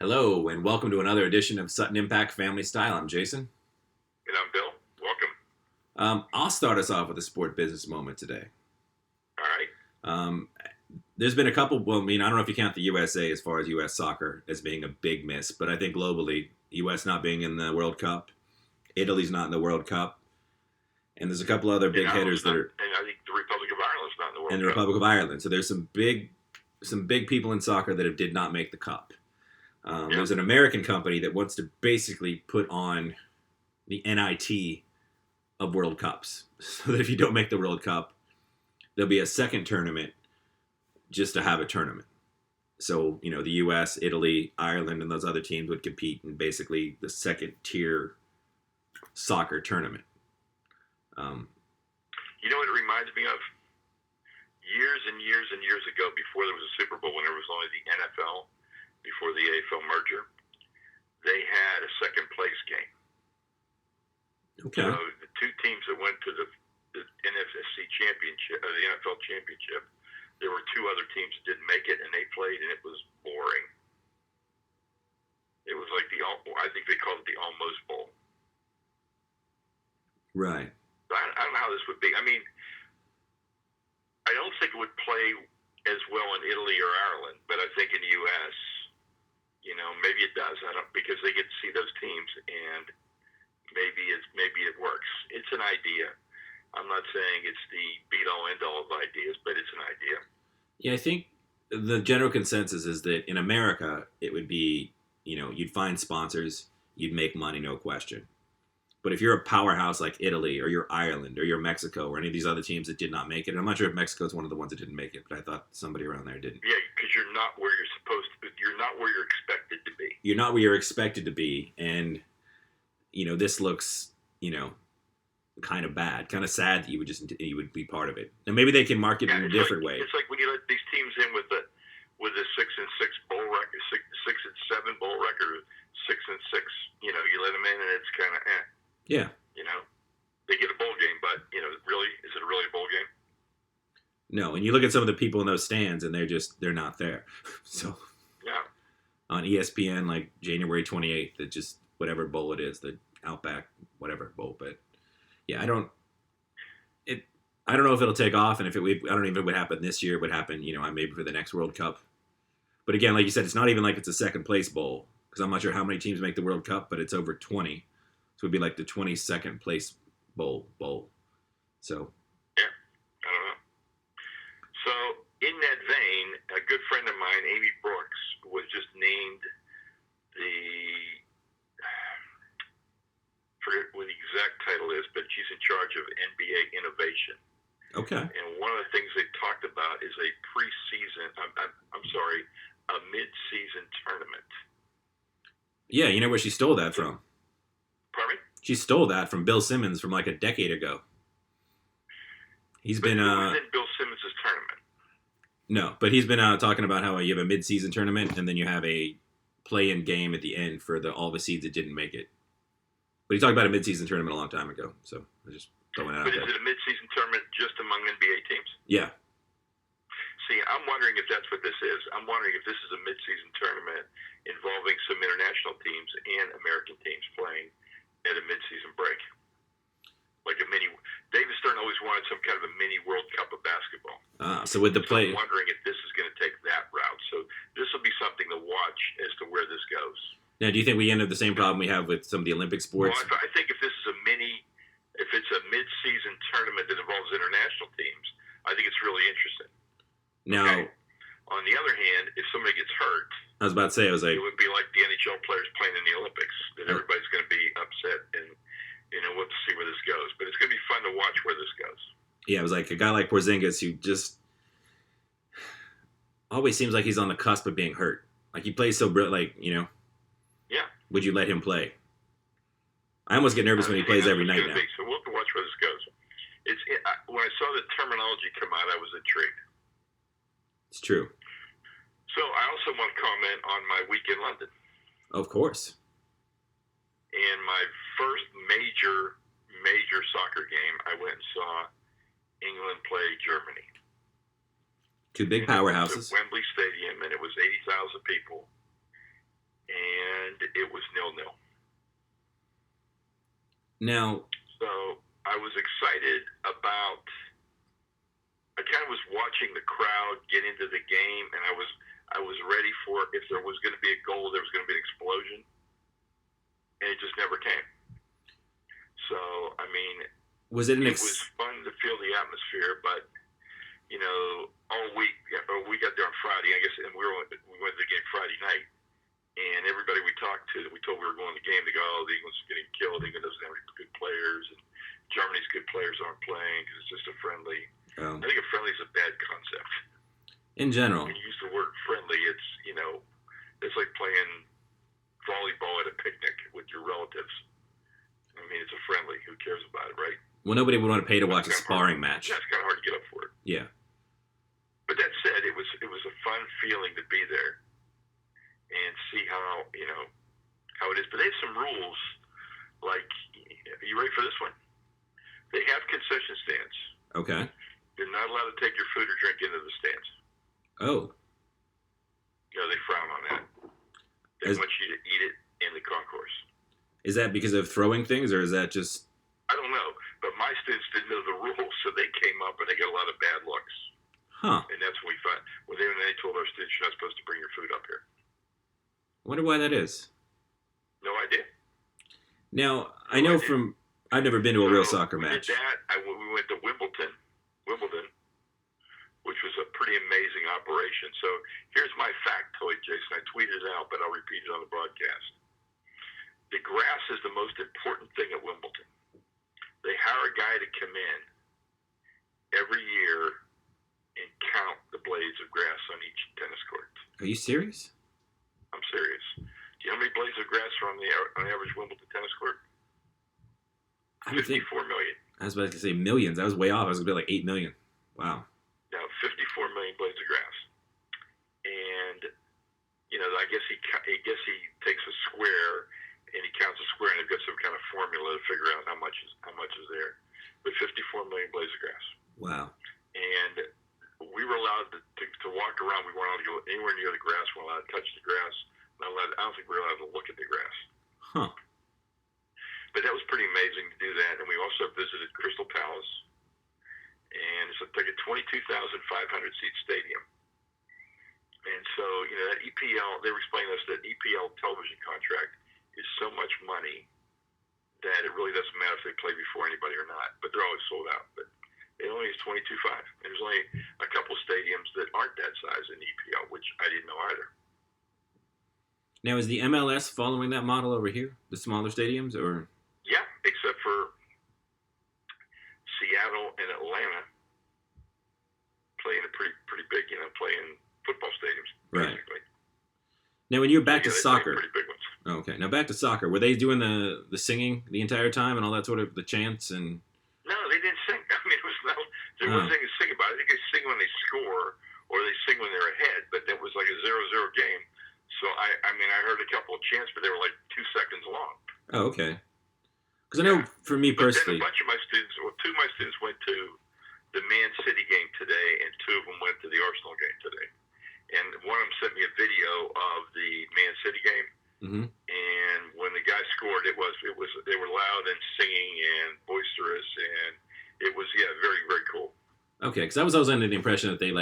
Hello, and welcome to another edition of Sutton Impact Family Style. I'm Jason. And I'm Bill. Welcome. I'll start us off with a sport business moment today. All right. Um, there's been a couple. Well, I mean, I don't know if you count the USA as far as U.S. soccer as being a big miss, but I think globally, U.S. not being in the World Cup, Italy's not in the World Cup, and there's a couple other big hitters that are. And I think the Republic of Ireland's not in the World And the Cup. Republic of Ireland. So there's some big people in soccer that did not make the cup. There's an American company that wants to basically put on the NIT of World Cups, so that if you don't make the World Cup, there'll be a second tournament just to have a tournament. So, the U.S., Italy, Ireland, and those other teams would compete in basically the second tier soccer tournament. You know what it reminds me of? Years and years and years ago, before there was a Super Bowl, when there was only the NFL, before the AFL merger, they had a second place game. Okay. So the two teams that went to the NFC championship, the NFL championship, there were two other teams that didn't make it, and they played, and it was boring. It was like I think they called it the Almost Bowl. Right. I don't know how this would be. I mean, I don't think it would play as well in Italy or Ireland, but I think in the U.S., maybe it does. I don't, because they get to see those teams, and maybe it works. It's an idea. I'm not saying it's the be-all end-all of ideas, but it's an idea. Yeah, I think the general consensus is that in America, it would be, you'd find sponsors, you'd make money, no question. But if you're a powerhouse like Italy or you're Ireland or you're Mexico or any of these other teams that did not make it, and I'm not sure if Mexico's one of the ones that didn't make it, but I thought somebody around there didn't. Yeah, because you're not where you're supposed to. You're not where you're expected to be. You're not where you're expected to be, and this looks, kind of bad, kind of sad that you would be part of it. And maybe they can market it in a different way. It's like when you let these teams in with the 6-6 bowl record, 6-7 bowl record, 6-6. You let them in, and it's kind of Yeah. They get a bowl game, but really, is it really a bowl game? No, and you look at some of the people in those stands, and they're not there. So yeah, on ESPN, like January 28th, it just whatever bowl it is, the Outback whatever bowl. But yeah, I don't know if it'll take off, and I don't even know if it would happen this year. It would happen, maybe for the next World Cup. But again, like you said, it's not even like it's a second place bowl, because I'm not sure how many teams make the World Cup, but it's over 20. So it would be like the 22nd place bowl. So. Yeah, I don't know. So in that vein, a good friend of mine, Amy Brooks, was just named I forget what the exact title is, but she's in charge of NBA innovation. Okay. And one of the things they talked about is a a mid-season tournament. Yeah, you know where she stole that from? Pardon me? She stole that from Bill Simmons from like a decade ago. He's been in Bill Simmons' tournament. No, but he's been talking about how you have a mid-season tournament and then you have a play-in game at the end for all the seeds that didn't make it. But he talked about a mid-season tournament a long time ago, so I just throwing it out But there. is it a mid-season tournament just among NBA teams? Yeah. See, I'm wondering if that's what this is. I'm wondering if this is a mid-season tournament involving some international teams and American teams playing at a mid-season break. Like a mini. David Stern always wanted some kind of a mini World Cup of basketball. So with the play, I'm wondering if this is going to take that route. So this will be something to watch as to where this goes. now, do you think we end up the same problem we have with some of the Olympic sports? Well, I think if this is if it's a mid-season tournament that involves international teams, I think it's really interesting. Now, okay. On the other hand, if somebody gets hurt, I was about to say, it would be like the NHL players playing in the Olympics, that everybody's going to be upset, and we'll see where this goes. But it's going to be fun to watch where this goes. Yeah, it was like a guy like Porzingis who just always seems like he's on the cusp of being hurt. Like he plays so Yeah. Would you let him play? I almost get nervous when he plays every night now. So we'll have to watch where this goes. When I saw the terminology come out, I was intrigued. It's true. So I also want to comment on my week in London. Of course. And my first major soccer game, I went and saw England play Germany. Two big powerhouses. At Wembley Stadium, and it was 80,000 people. and it was 0-0. Now, So I was excited about. I kind of was watching the crowd get into the game, and I was ready for if there was going to be a goal, there was going to be an explosion, and it just never came. So I mean, was it it was fun to feel the atmosphere, but all week we got there on Friday, I guess, and we went to the game Friday night, and everybody we talked to, that we told we were going to the game, they go, "Oh, the England's getting killed. England doesn't have any good players, and Germany's good players aren't playing because it's just a friendly." I think a friendly is a bad concept. In general, when you use the word friendly, it's it's like playing volleyball at a picnic with your relatives. I mean, it's a friendly. Who cares about it, right? Well, nobody would want to pay to watch a sparring match. Yeah, it's kind of hard to get up for it. Yeah. But that said, it was a fun feeling to be there and see how how it is. But they have some rules. Like, are you ready for this one? They have concession stands. Okay. You're not allowed to take your food or drink into the stands. Oh. They frown on that. They want you to eat it in the concourse. Is that because of throwing things, or is that just... I don't know, but my students didn't know the rules, so they came up and they got a lot of bad looks. Huh. And that's what we found. Well, they told our students, "You're not supposed to bring your food up here." I wonder why that is. No idea. Now, I know from... I've never been to a real soccer match. We did that. We went to Wimbledon, which was a pretty amazing operation. So here's my factoid, Jason. I tweeted it out, but I'll repeat it on the broadcast. The grass is the most important thing at Wimbledon. They hire a guy to come in every year and count the blades of grass on each tennis court. Are you serious? I'm serious. Do you know how many blades of grass are on the average Wimbledon tennis court? 54 million. I was about to say millions. I was way off. I was going to be like 8 million. Wow. No, 54 million blades of grass. And, I guess he takes a square and he counts a square, and they've got some kind of formula to figure out how much is there. But 54 million blades of grass. Wow. And we were allowed to walk around. We weren't allowed to go anywhere near the grass. We weren't allowed to touch the grass. I don't think we were allowed to look at the grass. Huh. But that was pretty amazing to do that. And we also visited Crystal Palace. And it's like a 22,500 seat stadium. And so, that EPL, they were explaining to us that EPL television contract is so much money that it really doesn't matter if they play before anybody or not. But they're always sold out. But it only is 22.5. And there's only a couple stadiums that aren't that size in EPL, which I didn't know either. Now, is the MLS following that model over here? The smaller stadiums, or? Yeah, except for Seattle and Atlanta playing a pretty big, playing football stadiums, basically. Right. Now, when you're back to they soccer, pretty big ones. Okay. Now back to soccer. Were they doing the singing the entire time and all that sort of the chants and? No, they didn't sing. I mean, there wasn't anything to sing about. I think they sing when they score or they sing when they're ahead. But that was like a 0-0 game. So I heard a couple of chants, but they were like 2 seconds long. Oh, okay. Because I know for me personally, but then two of my students went to the Man City game today, and 2 of them went to the Arsenal game today. And one of them sent me a video of the Man City game. Mm-hmm. And when the guy scored, they were loud and singing and boisterous, and it was very, very cool. Okay, because I was always under the impression that they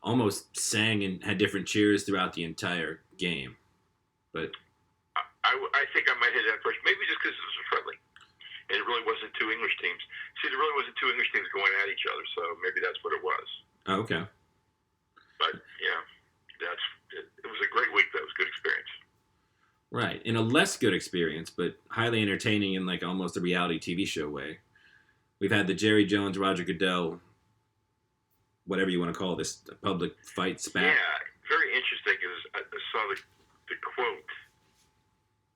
almost sang and had different cheers throughout the entire game, but I think I might have that impression. Maybe just because it was friendly, and it really wasn't 2 English teams. See, there really wasn't 2 English teams going at each other, so maybe that's what it was. Oh, okay. But yeah, it was a great week. That was a good experience. Right, in a less good experience, but highly entertaining in almost a reality TV show way. We've had the Jerry Jones, Roger Goodell, whatever you want to call this, public fight spat. Yeah, very interesting. I saw the quote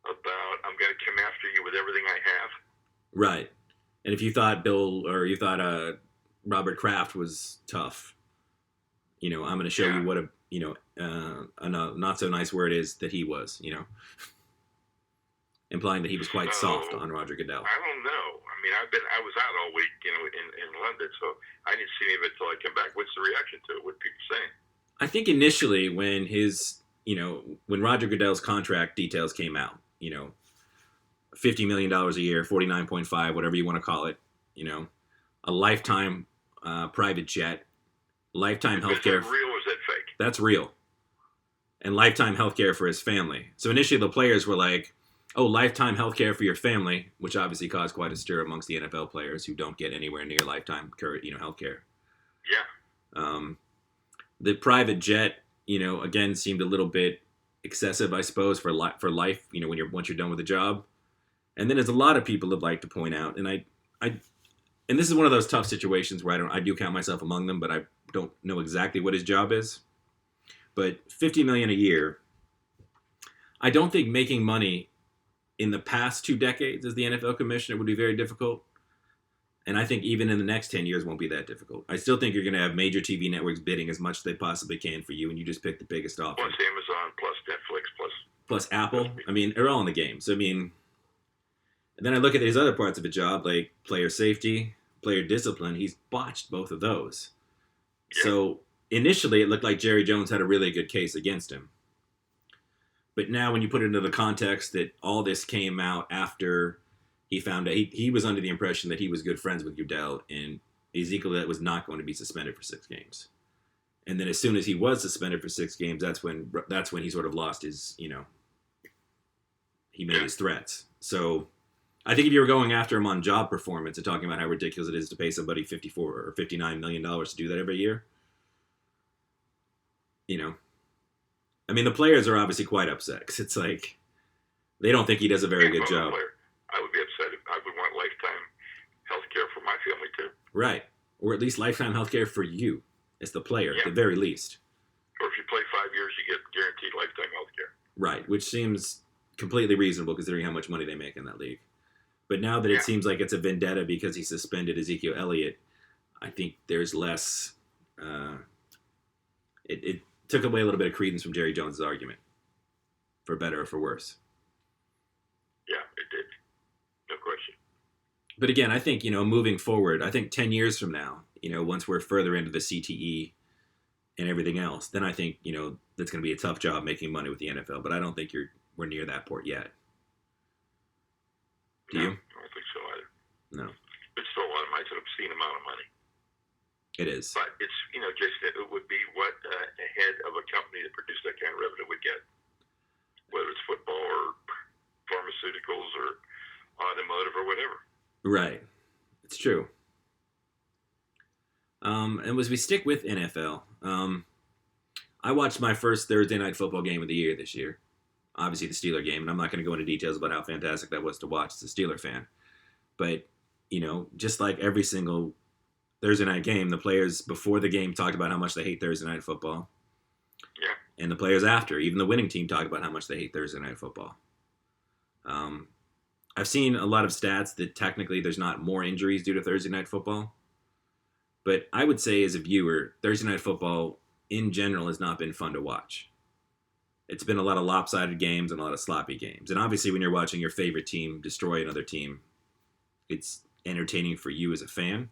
about "I'm going to come after you with everything I have." Right, and if you thought Robert Kraft was tough, I'm going to show you what a not so nice word is that he was, implying that he was quite soft on Roger Goodell. I don't know. I mean, I was out all week, in London, so I didn't see any of it until I came back. What's the reaction to it? What are people saying? I think initially when his, when Roger Goodell's contract details came out, $50 million a year, 49.5, whatever you want to call it, a lifetime private jet, lifetime health care. Is that real or is that fake? That's real. And lifetime health care for his family. So initially the players were like, oh, lifetime health care for your family, which obviously caused quite a stir amongst the NFL players who don't get anywhere near lifetime health care. Yeah. The private jet, again, seemed a little bit excessive, I suppose, for life, once you're done with the job. And then, as a lot of people have liked to point out, and and this is one of those tough situations where I do count myself among them, but I don't know exactly what his job is. But $50 million a year, I don't think making money in the past 2 decades as the NFL commissioner would be very difficult. And I think even in the next 10 years won't be that difficult. I still think you're going to have major TV networks bidding as much as they possibly can for you, and you just pick the biggest offer. Plus Amazon, plus Netflix, plus Apple. I mean, they're all in the game. So, and then I look at these other parts of a job, like player safety, player discipline. He's botched both of those. Yeah. So initially, it looked like Jerry Jones had a really good case against him. But now when you put it into the context that all this came out after he found out, he was under the impression that he was good friends with Goodell, and Ezekiel Elliott was not going to be suspended for 6 games. And then as soon as he was suspended for 6 games, that's when he sort of lost his, he made his threats. So I think if you were going after him on job performance and talking about how ridiculous it is to pay somebody $54 or $59 million to do that every year, the players are obviously quite upset because it's like they don't think he does a very good job. I would be upset. I would want lifetime health care for my family too. Right. Or at least lifetime health care for you as the player, at the very least. Or if you play 5 years, you get guaranteed lifetime health care. Right, which seems completely reasonable considering how much money they make in that league. But now that it seems like it's a vendetta because he suspended Ezekiel Elliott, I think there's less... It took away a little bit of credence from Jerry Jones' argument, for better or for worse. Yeah, it did. No question. But again, I think, moving forward, I think 10 years from now, once we're further into the CTE and everything else, then I think, that's going to be a tough job making money with the NFL. But I don't think we're near that port yet. Do you? I don't think so either. No. It's still a lot of money. It's an obscene amount of money. It is. But it's, Jason, it would be what a head of a company that produced that kind of revenue would get. Whether it's football or pharmaceuticals or automotive or whatever. Right. It's true. And as we stick with NFL, I watched my first Thursday night football game of the year this year. Obviously the Steeler game, and I'm not going to go into details about how fantastic that was to watch as a Steeler fan. But, just like every single Thursday night game, the players before the game talked about how much they hate Thursday night football. Yeah. And the players after, even the winning team, talk about how much they hate Thursday night football. I've seen a lot of stats that technically there's not more injuries due to Thursday night football. But I would say as a viewer, Thursday night football in general has not been fun to watch. It's been a lot of lopsided games and a lot of sloppy games. And obviously when you're watching your favorite team destroy another team, it's entertaining for you as a fan.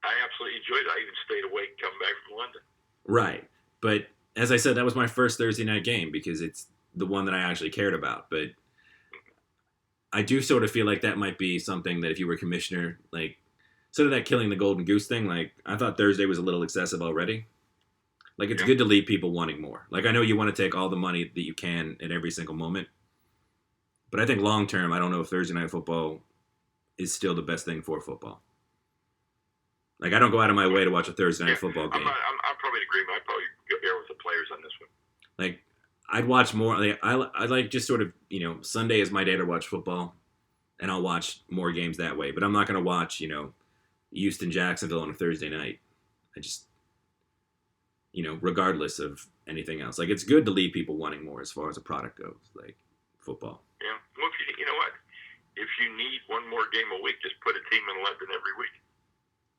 I absolutely enjoyed it. I even stayed awake coming back from London. Right. But as I said, that was my first Thursday night game because it's the one that I actually cared about. But I do sort of feel like that might be something that if you were commissioner, like, sort of that killing the golden goose thing, like, I thought Thursday was a little excessive already. Like, it's good to leave people wanting more. Like, I know you want to take all the money that you can at every single moment. But I think long term, I don't know if Thursday night football is still the best thing for football. Like, I don't go out of my way to watch a Thursday night football game. I'm probably in agreement. I'd probably go there with the players on this one. Like, I'd watch more. Like, I like just sort of, Sunday is my day to watch football, and I'll watch more games that way. But I'm not going to watch, Houston, Jacksonville on a Thursday night. I just, regardless of anything else. Like, it's good to leave people wanting more as far as a product goes, like football. Yeah. Well, you know what? If you need one more game a week, just put a team in London every week.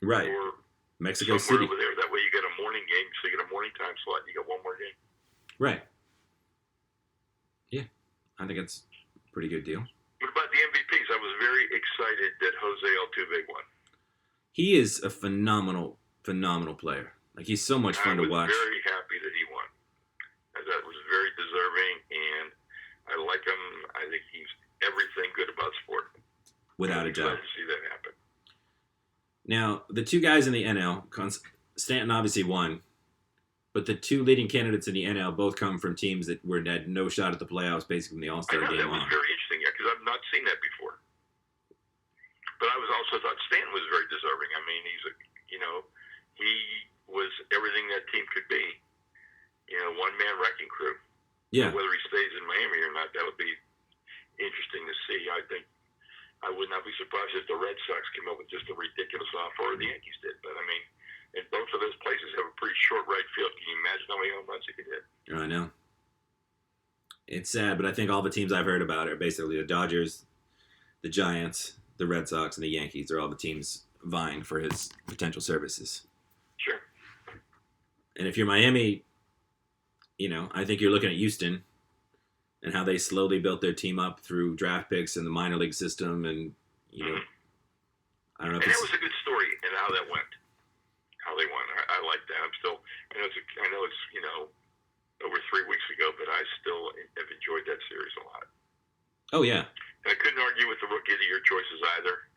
Right. Or Mexico City. over there. That way you get a morning game, so you get a morning time slot, and you get one more game. Right. Yeah. I think it's a pretty good deal. What about the MVPs? I was very excited that Jose Altuve won. He is a phenomenal player. Like, he's so much fun to watch. I was very happy that he won. And that was very without a doubt. Glad to see that happen. Now, the two guys in the NL, Stanton obviously won, but the two leading candidates in the NL both come from teams that had no shot at the playoffs, basically from the All-Star game that was on. very interesting, because I've not seen that before. But I was also thought Stanton was very deserving. I mean, he was everything that team could be. One-man wrecking crew. Yeah. Whether he stays in Miami or not, that would be interesting to see. I think I would not be surprised if the Red Sox came up with just a ridiculous offer, or the Yankees did. But I mean, and both of those places have a pretty short right field. Can you imagine how many home runs he could hit? I know. It's sad, but I think all the teams I've heard about are basically the Dodgers, the Giants, the Red Sox, and the Yankees are all the teams vying for his potential services. Sure. And if you're Miami, I think you're looking at Houston and how they slowly built their team up through draft picks and the minor league system, and I don't know if and that was a good story and how that went, how they won. I like that. I know it's over 3 weeks ago, but I still have enjoyed that series a lot. Oh yeah. And I couldn't argue with the Rookie of the Year choices either.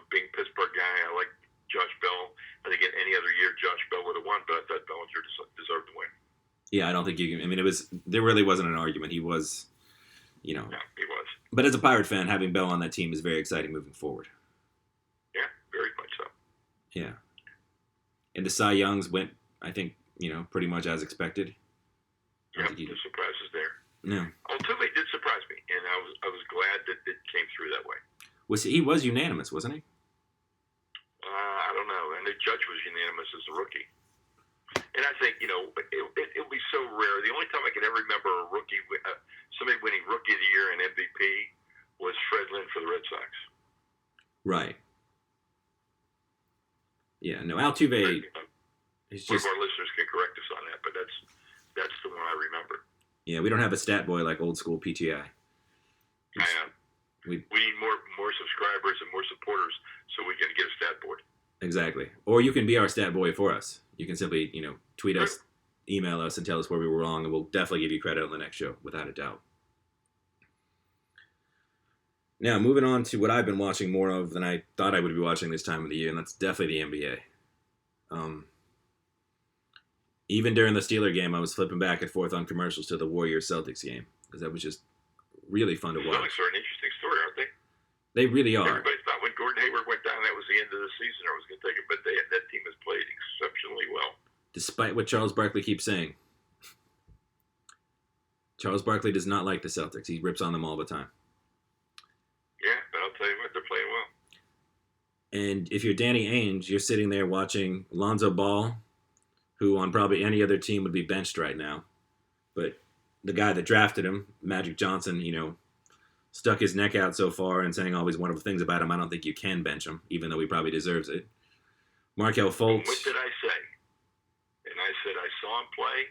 Being a Pittsburgh guy, I like Josh Bell. I think in any other year, Josh Bell would have won, but I thought Bellinger deserved to win. Yeah, I don't think you can. I mean, there really wasn't an argument. He was, Yeah, he was. But as a Pirate fan, having Bell on that team is very exciting moving forward. Yeah, very much so. Yeah. And the Cy Youngs went, I think, pretty much as expected. Yeah, the surprise is there. No. Ultimately, it did surprise me, and I was glad that it came through that way. He was unanimous, wasn't he? I don't know. And the judge was unanimous as a rookie. And I think, it'll be so rare. The only time I can ever remember somebody winning Rookie of the Year and MVP was Fred Lynn for the Red Sox. Right. Yeah, no, Altuve is One just... of our listeners can correct us on that, but that's the one I remember. Yeah, we don't have a stat boy like old school PTI. We need more subscribers and more supporters so we can get a stat board. Exactly. Or you can be our stat boy for us. You can simply, tweet us, email us, and tell us where we were wrong, and we'll definitely give you credit on the next show, without a doubt. Now, moving on to what I've been watching more of than I thought I would be watching this time of the year, and that's definitely the NBA. Even during the Steeler game, I was flipping back and forth on commercials to the Warriors-Celtics game, because that was just really fun to watch. Celtics are an interesting story, aren't they? They really are. Everybody thought when Gordon Hayward went down, that was the end of the season, or was going to take it, but that team has played exceptionally well. Despite what Charles Barkley keeps saying. Charles Barkley does not like the Celtics. He rips on them all the time. Yeah, but I'll tell you what, they're playing well. And if you're Danny Ainge, you're sitting there watching Lonzo Ball, who on probably any other team would be benched right now. But the guy that drafted him, Magic Johnson, stuck his neck out so far and saying all these wonderful things about him. I don't think you can bench him, even though he probably deserves it. Markelle Fultz. What did I say? And I said I saw him play.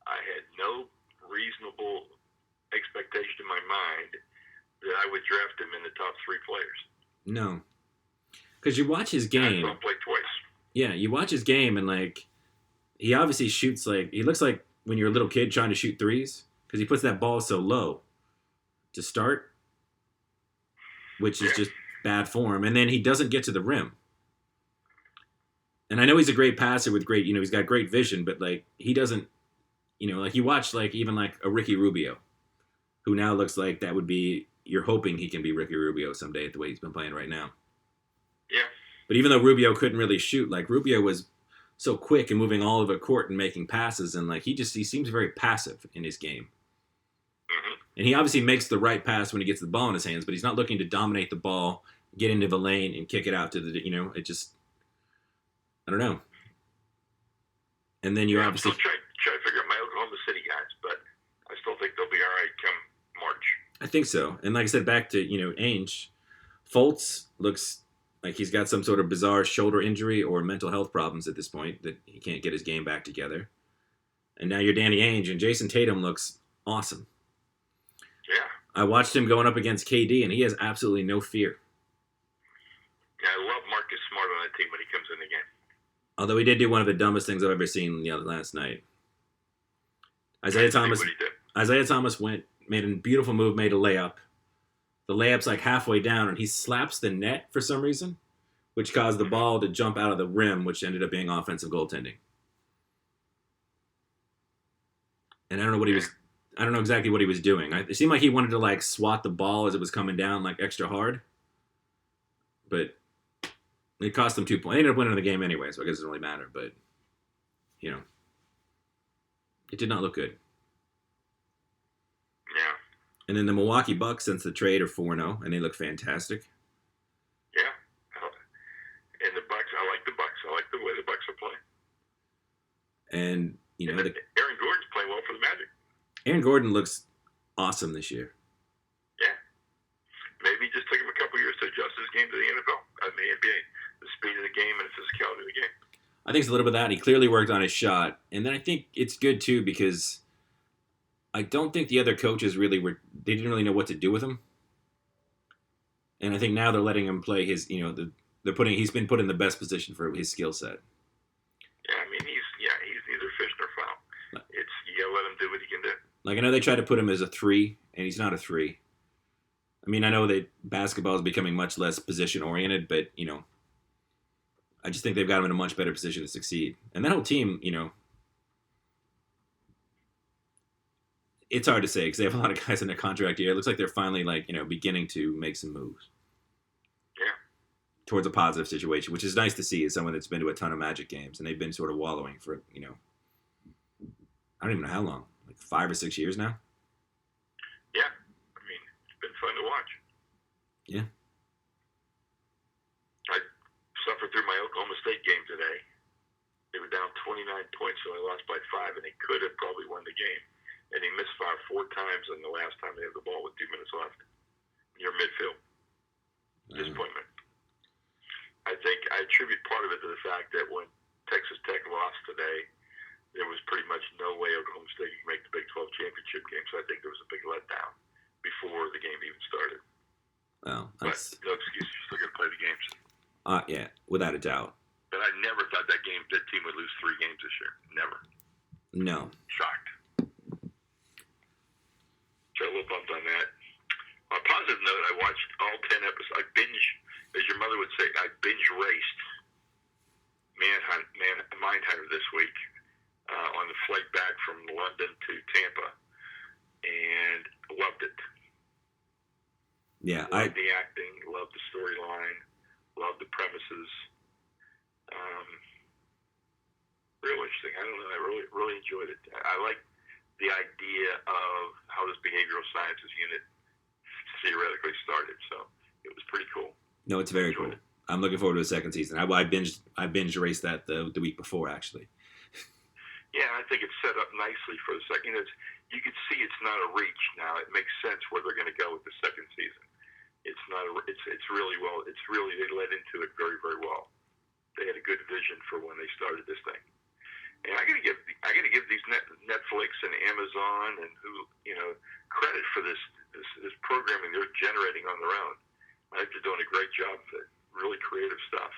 I had no reasonable expectation in my mind that I would draft him in the top 3 players. No. Because you watch his game. I saw him play twice. Yeah, you watch his game and, he obviously shoots he looks like when you're a little kid trying to shoot threes, because he puts that ball so low to start, which is just bad form. And then he doesn't get to the rim. And I know he's a great passer with great, he's got great vision, but he doesn't, you watch even a Ricky Rubio, who now looks like that would be, you're hoping he can be Ricky Rubio someday at the way he's been playing right now. Yeah. But even though Rubio couldn't really shoot, Rubio was so quick and moving all over the court and making passes, and he seems very passive in his game. Mm-hmm. And he obviously makes the right pass when he gets the ball in his hands, but he's not looking to dominate the ball, get into the lane, and kick it out to the, it just, I don't know. And then you obviously... I'm still try to figure out my Oklahoma City guys, but I still think they'll be all right come March. I think so. And like I said, back to, Ainge, Fultz looks like he's got some sort of bizarre shoulder injury or mental health problems at this point that he can't get his game back together. And now you're Danny Ainge, and Jason Tatum looks awesome. Yeah. I watched him going up against KD, and he has absolutely no fear. Yeah, I love Marcus Smart on that team when he comes in the game. Although he did do one of the dumbest things I've ever seen last night. Isaiah Thomas went, made a beautiful move, made a layup, the layup's like halfway down, and he slaps the net for some reason, which caused the ball to jump out of the rim, which ended up being offensive goaltending. And I don't know exactly what he was doing. It seemed like he wanted to like swat the ball as it was coming down like extra hard, but it cost them 2 points. They ended up winning the game anyway, so I guess it doesn't really matter. But it did not look good. Yeah. And then the Milwaukee Bucks, since the trade, are 4-0, and they look fantastic. Yeah. And the Bucks, I like the Bucks. I like the way the Bucks are playing. And Aaron Gordon's playing well for the Magic. Aaron Gordon looks awesome this year. Yeah. Maybe it just took him a couple years to adjust his game to the NFL, the NBA, the speed of the game and the physicality of the game. I think it's a little bit of that. He clearly worked on his shot. And then I think it's good, too, because I don't think the other coaches they didn't really know what to do with him. And I think now they're letting him play his, he's been put in the best position for his skill set. Yeah, I mean, he's neither fish nor fowl. It's, you gotta let him do what he can do. Like, I know they tried to put him as a 3, and he's not a 3. I mean, I know that basketball is becoming much less position-oriented, but, I just think they've got him in a much better position to succeed. And that whole team, it's hard to say because they have a lot of guys in their contract year. It looks like they're finally, beginning to make some moves. Yeah. Towards a positive situation, which is nice to see as someone that's been to a ton of Magic games, and they've been sort of wallowing for, I don't even know how long, like 5 or 6 years now. Yeah. I mean, it's been fun to watch. Yeah. I suffered through my Oklahoma State game today. They were down 29 points, so I lost by 5, and they could have probably won the game. And he misfired 4 times, and the last time they had the ball with 2 minutes left near midfield. Disappointment. I think I attribute part of it to the fact that when Texas Tech lost today, there was pretty much no way Oklahoma State could make the Big 12 championship game, so I think there was a big letdown before the game even started. Well, but no excuse, you're still going to play the games. Yeah, without a doubt. But I never thought that team would lose 3 games this year. Never. No. Shocked. So a little bumped on that. On a positive note, I watched all 10 episodes. I as your mother would say, I binge raced Mindhunter this week on the flight back from London to Tampa, and loved it. Yeah, loved the acting, loved the storyline, loved the premises. Real interesting. I don't know. I really enjoyed it. I like the idea of how this behavioral sciences unit theoretically started. So it was pretty cool. No, it's very cool. I'm looking forward to the second season. I binge raced that the week before, actually. Yeah, I think it's set up nicely for the second. You can see it's not a reach now. It makes sense where they're going to go with the second season. It's not. It's really well. It's really they led into it very, very well. They had a good vision for when they started this thing. And I got to give these Netflix and Amazon and credit for this programming they're generating on their own. I think they're doing a great job of it. Really creative stuff.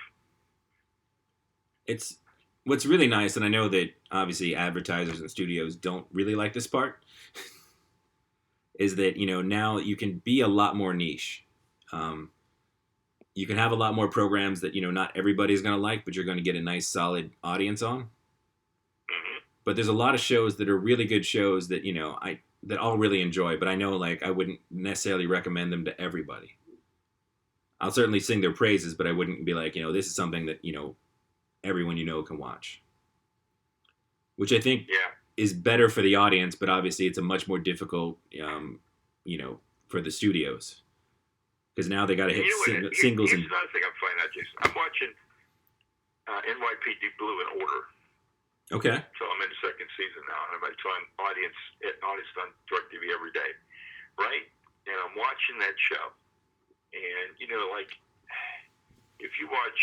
It's what's really nice, and I know that obviously advertisers and studios don't really like this part, is that now you can be a lot more niche. You can have a lot more programs that not everybody's going to like, but you're going to get a nice solid audience on. But there's a lot of shows that are really good shows that that I'll really enjoy, but I know I wouldn't necessarily recommend them to everybody. I'll certainly sing their praises, but I wouldn't be like, this is something that everyone can watch. Which I think is better for the audience, but obviously it's a much more difficult, for the studios because now they got to hit singles. Here's another thing I'm finding out, Jason. I'm watching NYPD Blue in order. Okay. So I'm in the second season now, and it's on audience on DirecTV every day, right? And I'm watching that show, and if you watch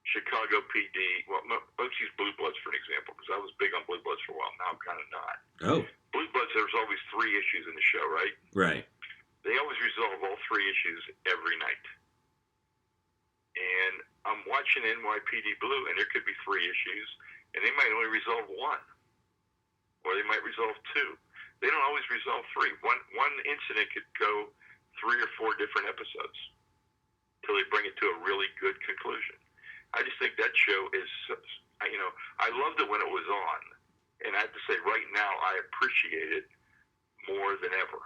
Chicago PD, well, let's use Blue Bloods for an example, because I was big on Blue Bloods for a while. Now I'm kind of not. Oh. Blue Bloods, there's always 3 issues in the show, right? Right. They always resolve all 3 issues every night. And I'm watching NYPD Blue, and there could be 3 issues. And they might only resolve 1, or they might resolve 2. They don't always resolve 3. One incident could go 3 or 4 different episodes till they bring it to a really good conclusion. I just think that show is, I loved it when it was on, and I have to say right now I appreciate it more than ever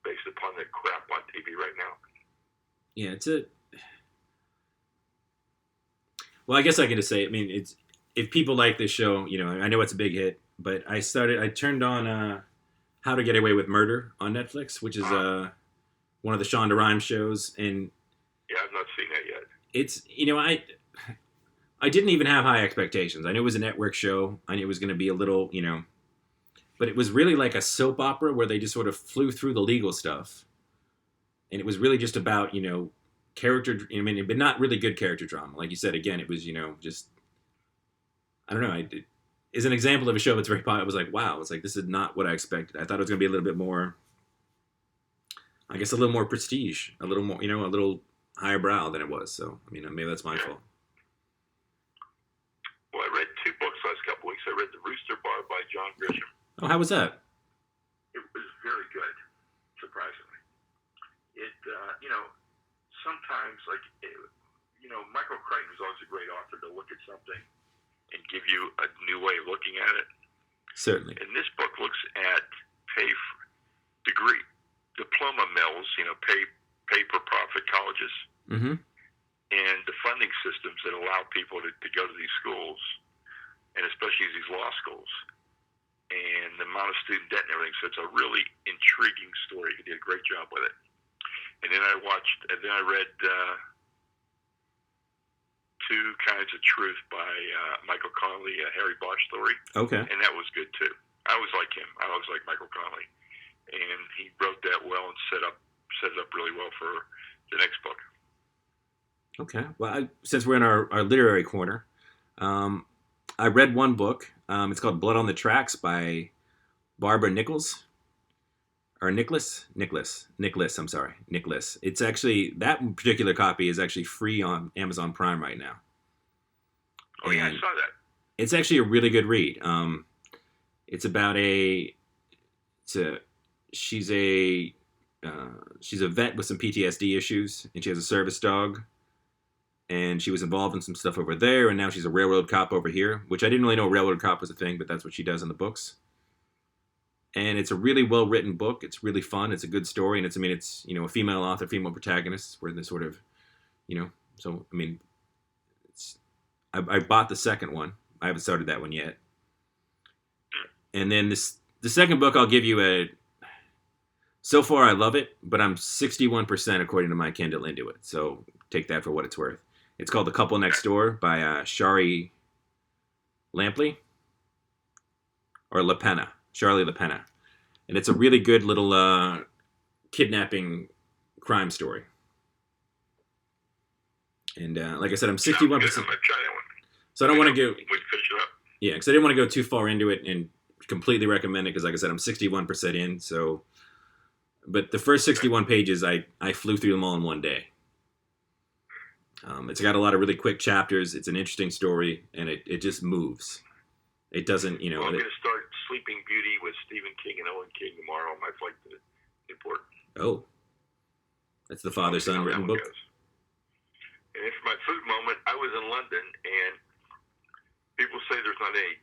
based upon the crap on TV right now. Yeah, well, I guess I can just say, I mean, it's, if people like this show, I know it's a big hit, but I turned on How to Get Away with Murder on Netflix, which is one of the Shonda Rhimes shows, and yeah, I've not seen that yet. It's, I didn't even have high expectations. I knew it was a network show. I knew it was going to be a little, but it was really like a soap opera where they just sort of flew through the legal stuff. And it was really just about, character, but not really good character drama. Like you said, again, it was, just, I don't know. As an example of a show that's very popular, I was like, wow, it's like, this is not what I expected. I thought it was going to be a little bit more, I guess, a little more prestige, a little more, a little higher brow than it was. So, maybe that's my fault. Well, I read 2 books last couple weeks. I read The Rooster Bar by John Grisham. Oh, how was that? It was very good, surprisingly. It, sometimes, Michael Crichton is always a great author to look at something and give you a new way of looking at it. Certainly. And this book looks at diploma mills, pay-for-profit colleges, and the funding systems that allow people to go to these schools, and especially these law schools, and the amount of student debt and everything. So it's a really intriguing story. He did a great job with it. And then I read Two Kinds of Truth by Michael Connelly, a Harry Bosch story. Okay. And that was good too. I always like him. I always like Michael Connelly. And he wrote that well and set it up really well for the next book. Okay. Well, since we're in our literary corner, I read one book. It's called Blood on the Tracks by Barbara Nichols. Or Nicholas. I'm sorry. Nicholas. It's actually, that particular copy is actually free on Amazon Prime right now. Oh, yeah, I saw that. It's actually a really good read. It's about she's a vet with some PTSD issues, and she has a service dog, and she was involved in some stuff over there, and now she's a railroad cop over here, which I didn't really know a railroad cop was a thing, but that's what she does in the books. And it's a really well-written book. It's really fun. It's a good story, and it's a female author, female protagonist, where they sort of, so, I bought the second one. I haven't started that one yet. And then the second book, I'll give you so far I love it, but I'm 61% according to my Kindle into it. So take that for what it's worth. It's called The Couple Next Door by Shari Lampley or LaPena. Charlie LaPena. And it's a really good little kidnapping crime story. And like I said, I'm 61%. So I don't want to go. We finish it up. Yeah, because I didn't want to go too far into it and completely recommend it, because like I said, I'm 61% in. So, but the first 61 pages, I flew through them all in one day. It's got a lot of really quick chapters. It's an interesting story, and it just moves. It doesn't, Well, I'm going to start Sleeping Beauty with Stephen King and Owen King tomorrow on my flight to Newport. Oh. That's the father-son written book? Goes. And then for my food moment, I was in London, and people say there's not any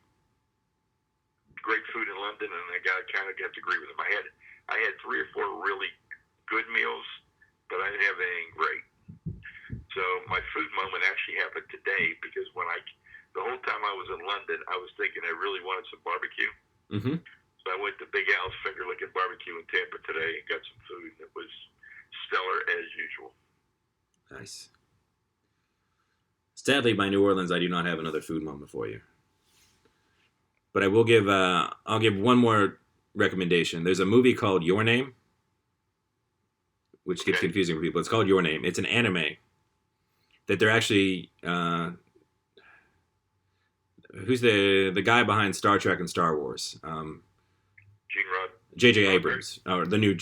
great food in London, and I kind of have to agree with them. I had 3 or 4 really good meals, but I didn't have anything great. So my food moment actually happened today, because the whole time I was in London, I was thinking I really wanted some barbecue. Mm-hmm. So I went to Big Al's Finger Licking Barbecue in Tampa today and got some food, and it was stellar as usual. Nice. Sadly, by New Orleans, I do not have another food moment for you. But I will give, I'll give one more recommendation. There's a movie called Your Name, which gets confusing for people. It's called Your Name. It's an anime that they're actually, who's the guy behind Star Trek and Star Wars? Gene Rod. J.J. Abrams, or the new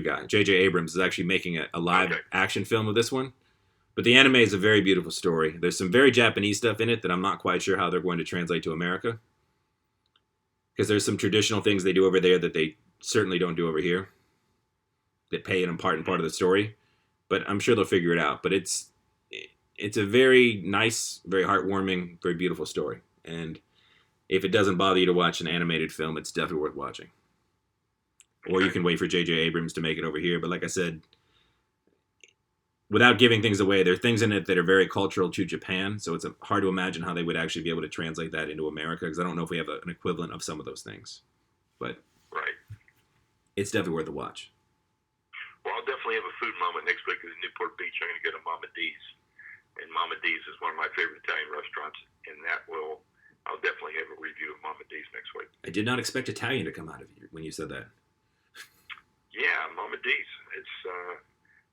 guy. J.J. Abrams is actually making a live action film of this one. But the anime is a very beautiful story. There's some very Japanese stuff in it that I'm not quite sure how they're going to translate to America. Because there's some traditional things they do over there that they certainly don't do over here. that play an important part of the story. But I'm sure they'll figure it out. But it's a very nice, very heartwarming, very beautiful story. And if it doesn't bother you to watch an animated film, it's definitely worth watching. Or you can wait for J.J. Abrams to make it over here. But like I said, without giving things away, there are things in it that are very cultural to Japan. So it's hard to imagine how they would actually be able to translate that into America, because I don't know if we have an equivalent of some of those things. But right, it's definitely worth a watch. Well, I'll definitely have a food moment next week in Newport Beach. I'm going to go to Mama D's. And Mama D's is one of my favorite Italian restaurants. And I'll definitely have a review of Mama D's next week. I did not expect Italian to come out of you when you said that. Yeah, Mama D's. It's,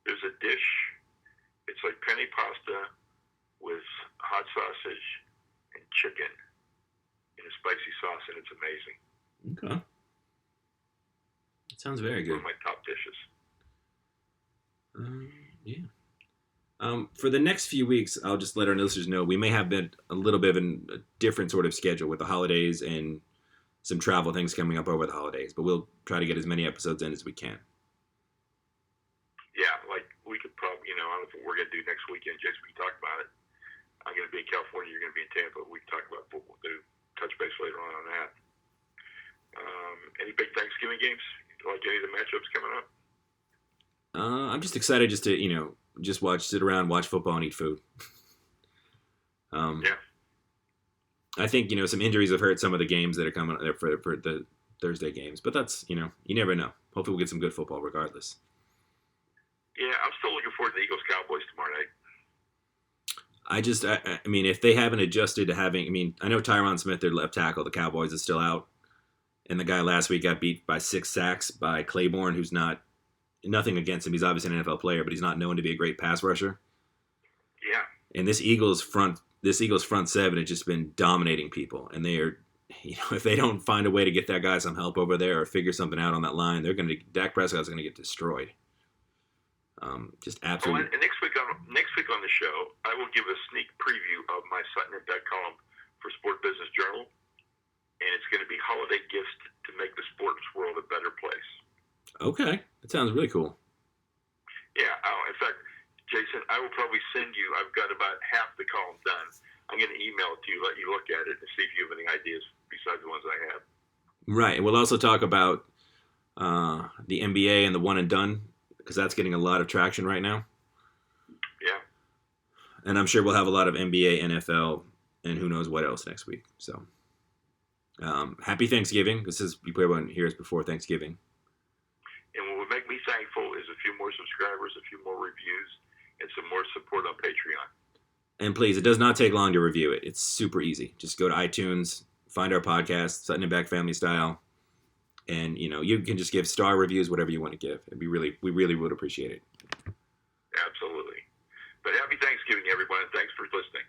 there's a dish. It's like penne pasta with hot sausage and chicken in a spicy sauce, and it's amazing. Okay. It sounds very good. One of my top dishes. Yeah. For the next few weeks, I'll just let our listeners know we may have been a little bit of a different sort of schedule with the holidays and some travel things coming up over the holidays, but we'll try to get as many episodes in as we can. Yeah, like we could probably, I don't know what we're going to do next weekend, Jason, we can talk about it. I'm going to be in California, you're going to be in Tampa. We can talk about what we'll do, touch base later on that. Any big Thanksgiving games? Like any of the matchups coming up? I'm just excited just to, sit around, watch football, and eat food. Yeah. I think, some injuries have hurt some of the games that are coming up for the Thursday games. But that's, you never know. Hopefully we'll get some good football regardless. Yeah, I'm still looking forward to the Eagles-Cowboys tomorrow night. I mean, if they haven't adjusted to having, I know Tyron Smith, their left tackle, the Cowboys, is still out. And the guy last week got beat by 6 sacks by Claiborne, who's nothing against him. He's obviously an NFL player, but he's not known to be a great pass rusher. Yeah. And this Eagles front seven has just been dominating people. And they are, if they don't find a way to get that guy some help over there or figure something out on that line, Dak Prescott's going to get destroyed. Just absolutely. And next week on the show, I will give a sneak preview of my Sutton Impact column for Sport Business Journal. And it's going to be holiday gifts to make the sports world a better place. Okay. That sounds really cool. Yeah. In fact, Jason, I will probably send you, I've got about half the column done. I'm going to email it to you, let you look at it, and see if you have any ideas besides the ones I have. Right. And we'll also talk about the NBA and the one and done, because that's getting a lot of traction right now. Yeah. And I'm sure we'll have a lot of NBA, NFL, and who knows what else next week. So, happy Thanksgiving. You probably won't hear us before Thanksgiving. And what would make me thankful is a few more subscribers, a few more reviews, and some more support on Patreon. And please, it does not take long to review it. It's super easy. Just go to iTunes, find our podcast, Sutton and Back Family Style, and you can just give star reviews, whatever you want to give. We really would appreciate it. Absolutely. But happy Thanksgiving, everyone, and thanks for listening.